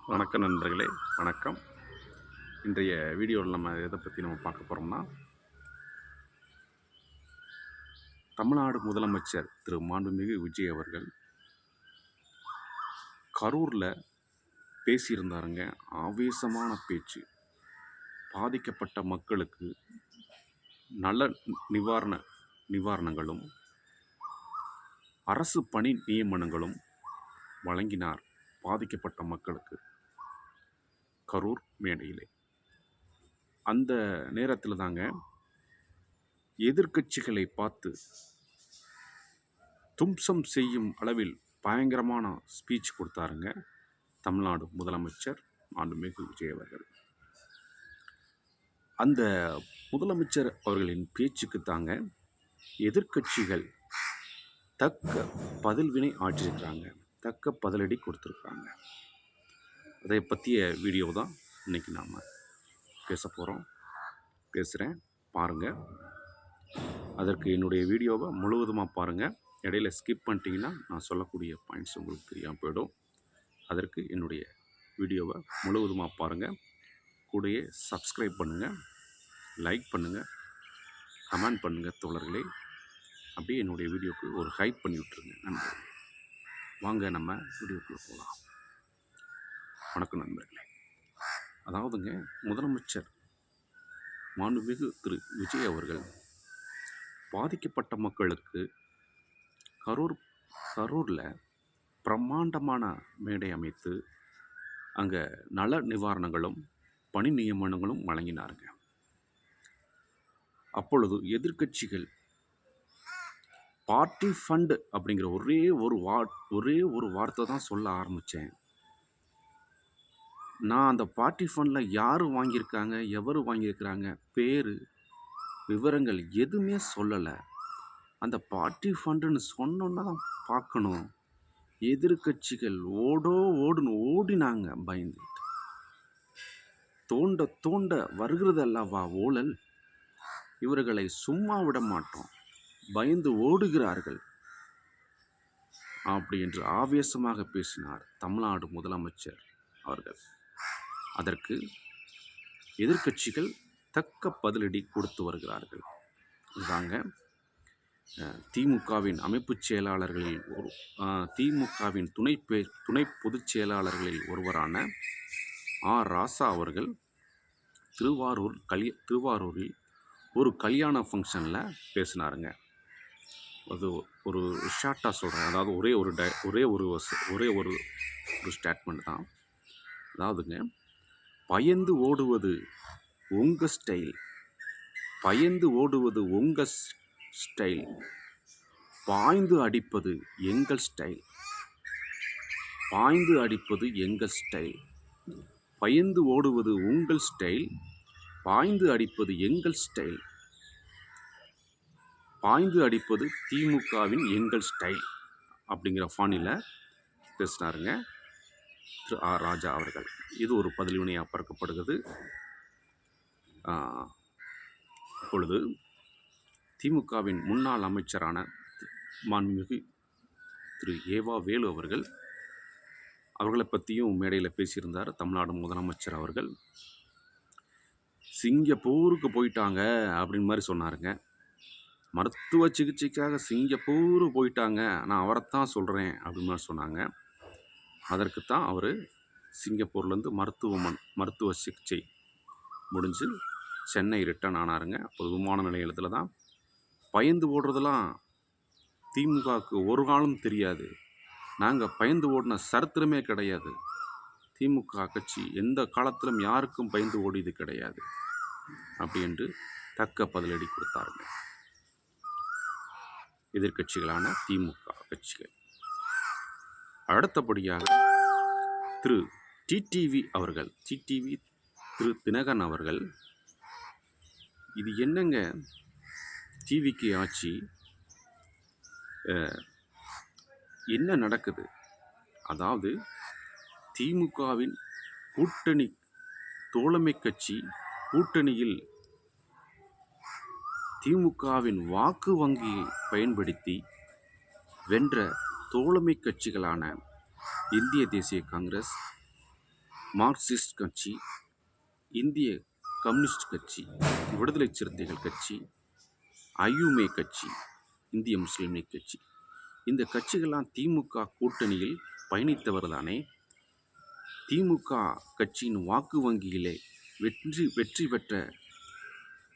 வணக்கம் நண்பர்களே, வணக்கம். இன்றைய வீடியோவில் நம்ம எதை பற்றி பார்க்க போகிறோம்னா, தமிழ்நாடு முதலமைச்சர் திரு மாண்புமிகு விஜய் அவர்கள் கரூரில் பேசியிருந்தாருங்க. ஆவேசமான பேச்சு. பாதிக்கப்பட்ட மக்களுக்கு நல நிவாரணங்களும் அரசு பணி நியமனங்களும் வழங்கினார் பாதிக்கப்பட்ட மக்களுக்கு கரூர் மேடையிலே. அந்த நேரத்தில் தாங்க எதிர்க்கட்சிகளை பார்த்து தும்சம் செய்யும் அளவில் பயங்கரமான ஸ்பீச் கொடுத்தாருங்க தமிழ்நாடு முதலமைச்சர் மாண்புமிகு விஜய் அவர்கள். அந்த முதலமைச்சர் அவர்களின் பேச்சுக்கு தாங்க எதிர்க்கட்சிகள் தக்க பதில்வினை ஆற்றிருக்கிறாங்க, தக்க பதிலடி கொடுத்துருக்குறாங்க. அதை பற்றிய வீடியோ தான் இன்றைக்கி நாம் பேச போகிறோம். பேசுகிறேன், பாருங்கள். அதற்கு என்னுடைய வீடியோவை முழுவதுமாக பாருங்கள். இடையில ஸ்கிப் பண்ணிட்டீங்கன்னா நான் சொல்லக்கூடிய பாயிண்ட்ஸ் உங்களுக்கு தெரியாமல் போயிடும். அதற்கு என்னுடைய வீடியோவை முழுவதுமாக பாருங்கள். கூடயே சப்ஸ்கிரைப் பண்ணுங்கள், லைக் பண்ணுங்கள், கமெண்ட் பண்ணுங்கள் தோழர்களே. அப்படியே என்னுடைய வீடியோவுக்கு ஒரு ஹைப் பண்ணி விட்டுருங்க நண்பர்களே. வாங்க நம்ம வீடியோக்குள்ளே போகலாம். வணக்கம் நண்பர்களே. அதாவதுங்க, முதலமைச்சர் மாண்புமிகு திரு விஜய் அவர்கள் பாதிக்கப்பட்ட மக்களுக்கு கரூரில் பிரம்மாண்டமான மேடை அமைத்து அங்கே நல நிவாரணங்களும் பணி நியமனங்களும் வழங்கினாருங்க. அப்பொழுது எதிர்க்கட்சிகள் பார்ட்டி ஃபண்டு அப்படிங்கிற ஒரே ஒரு வார்த்தை தான் சொல்ல ஆரம்பித்தேன். நான் அந்த பார்ட்டி ஃபண்டில் யார் வாங்கியிருக்காங்க, எவர் வாங்கியிருக்கிறாங்க, பேர் விவரங்கள் எதுவுமே சொல்லலை. அந்த பார்ட்டி ஃபண்டுன்னு சொன்னோன்னா தான் பார்க்கணும். எதிர்க்கட்சிகள் ஓடுன்னு ஓடினாங்க பயந்துட்டு. தோண்ட தோண்ட வருகிறது அல்லவா ஊழல், இவர்களை சும்மா விட மாட்டோம், பயந்து ஓடுகிறார்கள் அப்படி என்று ஆவேசமாக பேசினார் தமிழ்நாடு முதலமைச்சர் அவர்கள். அதற்கு எதிர்க்கட்சிகள் தக்க பதிலடி கொடுத்து வருகிறார்கள். இதாங்க திமுகவின் அமைப்பு செயலாளர்களில் திமுகவின் துணை பொதுச் செயலாளர்களில் ஒருவரான ராசா அவர்கள் திருவாரூரில் ஒரு கல்யாண ஃபங்க்ஷனில் பேசினாருங்க. அது ஒரு ஷார்ட்டாக சொல்கிறேன். அதாவது ஒரே ஒரு ஸ்டேட்மெண்ட் தான். அதாவதுங்க, பயந்து ஓடுவது உங்கள் ஸ்டைல், பயந்து ஓடுவது உங்கள் ஸ்டைல், பாய்ந்து அடிப்பது எங்கள் ஸ்டைல், பாய்ந்து அடிப்பது எங்கள் ஸ்டைல், பயந்து ஓடுவது உங்கள் ஸ்டைல், பாய்ந்து அடிப்பது எங்கள் ஸ்டைல், பாய்ந்து அடிப்பது திமுகவின் எங்கள் ஸ்டைல் அப்படிங்கிற ஃபானில் பேசினாருங்க திரு ராஜா அவர்கள். இது ஒரு பதில்வினையாக பார்க்கப்படுகிறது. இப்பொழுது திமுகவின் முன்னாள் அமைச்சரான மாண்புமிகு திரு ஏவா வேலு அவர்களை பற்றியும் மேடையில் பேசியிருந்தார் தமிழ்நாடு முதலமைச்சர் அவர்கள். சிங்கப்பூருக்கு போயிட்டாங்க அப்படின்னு மாதிரி சொன்னாருங்க. மருத்துவ சிகிச்சைக்காக சிங்கப்பூர் போயிட்டாங்க, நான் அவரைத்தான் சொல்கிறேன் அப்படின்னு மாதிரி சொன்னாங்க. அதற்குத்தான் அவர் சிங்கப்பூர்லேருந்து மருத்துவ சிகிச்சை முடிஞ்சு சென்னை ரிட்டர்ன் ஆனாருங்க. அப்போ விமான நிலையத்தில் தான் பயந்து ஓடுறதெல்லாம் திமுகவுக்கு ஒரு காலம் தெரியாது, நாங்கள் பயந்து ஓடின சரித்திரமே கிடையாது, திமுக கட்சி எந்த காலத்திலும் யாருக்கும் பயந்து ஓடியது கிடையாது அப்படி என்று தக்க பதிலடி கொடுத்தாருங்க எதிர்க்கட்சிகளான திமுக கட்சிகள். அடுத்தபடியாக திரு டிடிவி திரு தினகரன் அவர்கள், இது என்னங்க டிவிக்கு ஆட்சி, என்ன நடக்குது? அதாவது திமுகவின் கூட்டணி தோழமை கட்சி கூட்டணியில் திமுகவின் வாக்கு வங்கியை பயன்படுத்தி வென்ற தோழமை கட்சிகளான இந்திய தேசிய காங்கிரஸ், மார்க்சிஸ்ட் கட்சி, இந்திய கம்யூனிஸ்ட் கட்சி, விடுதலை சிறுத்தைகள் கட்சி, ஐயுமே கட்சி, இந்திய முஸ்லீம் லீக் கட்சி, இந்த கட்சிகள்லாம் திமுக கூட்டணியில் பயணித்தவர் தானே. திமுக கட்சியின் வாக்கு வங்கியிலே வெற்றி பெற்ற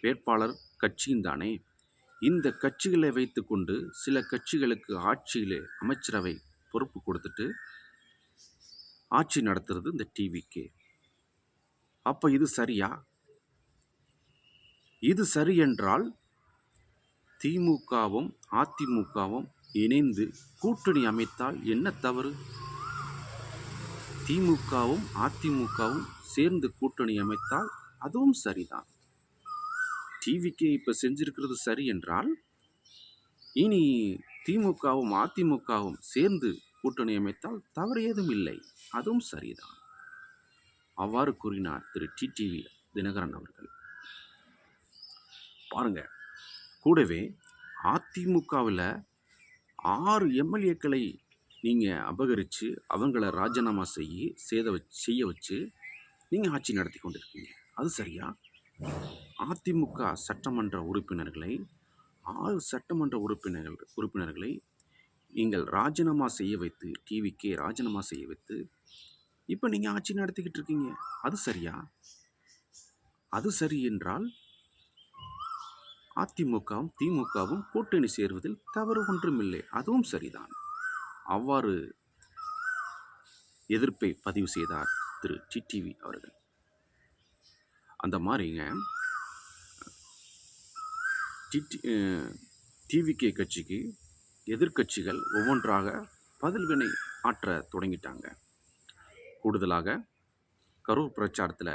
வேட்பாளர் கட்சியும் தானே. இந்த கட்சிகளை வைத்துக்கொண்டு சில கட்சிகளுக்கு ஆட்சியிலே அமைச்சரவை பொறுப்பு கொடுத்துட்டு ஆட்சி நடத்துறது இந்த டிவிகே. அப்ப இது சரியா? இது சரி என்றால் திமுகவும் அதிமுகவும் இணைந்து கூட்டணி அமைத்தால் என்ன தவறு? திமுகவும் அதிமுகவும் சேர்ந்து கூட்டணி அமைத்தால் அதுவும் சரிதான். டிவிகே இப்ப செஞ்சிருக்கிறது சரி என்றால் இனி திமுகவும் அதிமுகவும் சேர்ந்து கூட்டணி அமைத்தால் தவறு ஏதும் இல்லை, அதுவும் சரிதான். அவ்வாறு கூறினார் திரு டிடிவி தினகரன் அவர்கள். பாருங்க, கூடவே அதிமுகவில் 6 எம்எல்ஏக்களை நீங்கள் அபகரித்து அவங்கள ராஜினாமா செய்ய வச்சு நீங்கள் ஆட்சி நடத்தி கொண்டிருக்கீங்க. அது சரியா? அதிமுக சட்டமன்ற உறுப்பினர்களை 6 சட்டமன்ற உறுப்பினர்களை நீங்கள் ராஜினாமா செய்ய வைத்து, டிவிகே ராஜினாமா செய்ய வைத்து இப்போ நீங்கள் ஆட்சி நடத்திக்கிட்டு இருக்கீங்க. அது சரியா? அது சரி என்றால் அதிமுகவும் திமுகவும் கூட்டணி சேர்வதில் தவறு ஒன்றுமில்லை, அதுவும் சரிதான். அவ்வாறு எதிர்ப்பை பதிவு செய்தார் திரு டிடிவி அவர்கள். அந்த மாதிரிங்க டிவிகே கட்சிக்கு எதிர்க்கட்சிகள் ஒவ்வொன்றாக பதில்வினை ஆற்ற தொடங்கிட்டாங்க. கூடுதலாக கரூர் பிரச்சாரத்தில்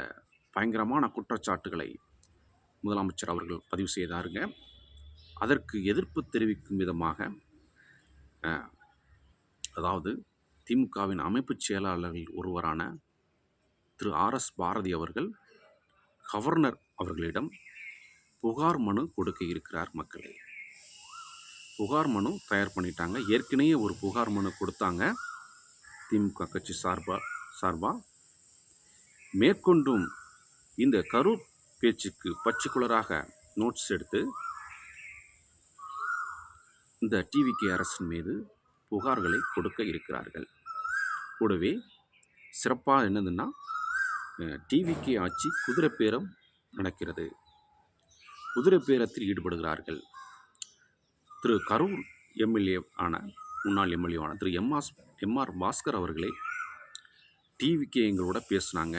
பயங்கரமான குற்றச்சாட்டுகளை முதலமைச்சர் அவர்கள் பதிவு செய்தாருங்க. அதற்கு எதிர்ப்பு தெரிவிக்கும் விதமாக, அதாவது திமுகவின் அமைப்பு செயலாளர்கள் ஒருவரான திரு RS பாரதி அவர்கள் கவர்னர் அவர்களிடம் புகார் மனு கொடுக்க இருக்கிறார். மக்களே, புகார் மனு தயார் பண்ணிட்டாங்க. ஏற்கனவே ஒரு புகார் மனு கொடுத்தாங்க திமுக கட்சி சார்பா. மேற்கொண்டும் இந்த கரூர் பேச்சுக்கு பர்டிகுலராக நோட்ஸ் எடுத்து இந்த டிவிகே அரசின் மீது புகார்களை கொடுக்க இருக்கிறார்கள். கூடவே சிறப்பாக என்னதுன்னா, டிவிகே ஆட்சி குதிரை பேரம் நடக்கிறது, குதிரை பேரத்தில் ஈடுபடுகிறார்கள். திரு கரூர் முன்னாள் எம்எல்ஏ ஆன திரு எம்ஆர் பாஸ்கர் அவர்களே டிவிகே எங்களோட பேசுனாங்க,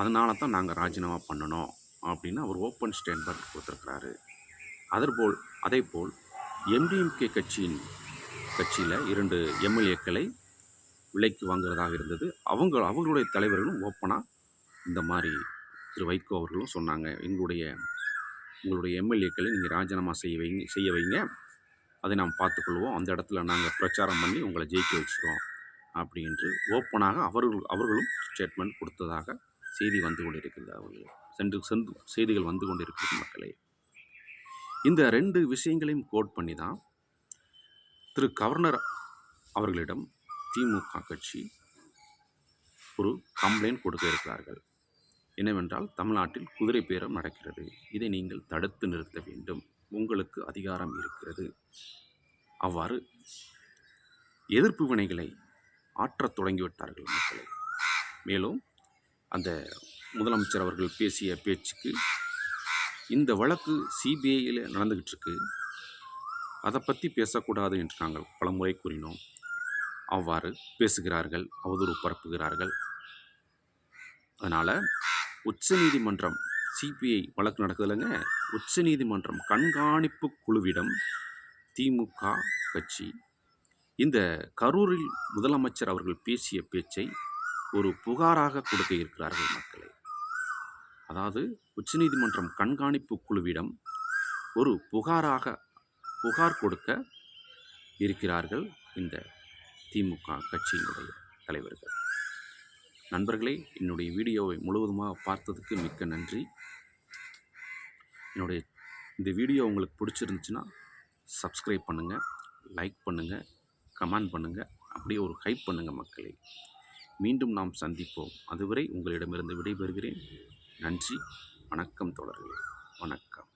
அதனால தான் நாங்கள் ராஜினாமா பண்ணணும் அப்படின்னு அவர் ஓப்பன் ஸ்டேட்மெண்ட் கொடுத்துருக்கிறாரு. அதேபோல் எம்டிஎம்கே கட்சியில் 2 எம்எல்ஏக்களை விலைக்கு வாங்குறதாக இருந்தது. அவங்களுடைய தலைவர்களும் ஓப்பனாக இந்த மாதிரி திரு வைகோ அவர்களும் சொன்னாங்க, உங்களுடைய எம்எல்ஏக்களை நீங்கள் ராஜினாமா செய்ய வைங்க, அதை நாம் பார்த்துக்கொள்வோம், அந்த இடத்துல நாங்கள் பிரச்சாரம் பண்ணி உங்களை ஜெயிக்க வச்சுருவோம் அப்படின்று ஓப்பனாக அவர்களும் ஸ்டேட்மெண்ட் கொடுத்ததாக செய்தி வந்து கொண்டிருக்கிறது. செய்திகள் வந்து கொண்டிருக்கிறது. மக்களே, இந்த 2 விஷயங்களையும் கோட் பண்ணி தான் திரு கவர்னர் அவர்களிடம் திமுக கட்சி ஒரு கம்ப்ளைண்ட் கொடுக்க இருக்கிறார்கள். என்னவென்றால், தமிழ்நாட்டில் குதிரை பேரம் நடக்கிறது, இதை நீங்கள் தடுத்து நிறுத்த வேண்டும், உங்களுக்கு அதிகாரம் இருக்கிறது. அவ்வாறு எதிர்ப்பு வினைகளை ஆற்றத் தொடங்கிவிட்டார்கள் மக்களை. மேலும் அந்த முதலமைச்சர் அவர்கள் பேசிய பேச்சுக்கு, இந்த வழக்கு சிபிஐயில் நடந்துக்கிட்டு இருக்கு, அதை பற்றி பேசக்கூடாது என்று நாங்கள் பலமுறை கூறினோம். அவ்வாறு பேசுகிறார்கள், அவதூறு பரப்புகிறார்கள். அதனால் உச்சநீதிமன்றம், சிபிஐ வழக்கு நடக்குதுல்லங்க, உச்சநீதிமன்றம் கண்காணிப்பு குழுவிடம் திமுக கட்சி இந்த கரூரில் முதலமைச்சர் அவர்கள் பேசிய பேச்சை ஒரு புகாராக கொடுக்க இருக்கிறார்கள் மக்களே. அதாவது உச்சநீதிமன்றம் கண்காணிப்பு குழுவிடம் ஒரு புகார் கொடுக்க இருக்கிறார்கள் இந்த திமுக கட்சியினுடைய தலைவர்கள். நண்பர்களே, என்னுடைய வீடியோவை முழுவதுமாக பார்த்ததுக்கு மிக்க நன்றி. இந்த வீடியோ உங்களுக்கு பிடிச்சிருந்துச்சுன்னா சப்ஸ்கிரைப் பண்ணுங்கள், லைக் பண்ணுங்கள், கமெண்ட் பண்ணுங்கள், அப்படியே ஒரு ஹைப் பண்ணுங்கள் மக்களே. மீண்டும் நாம் சந்திப்போம். அதுவரை உங்களிடமிருந்து விடைபெறுகிறேன். நன்றி. வணக்கம் தோழர்களே. வணக்கம்.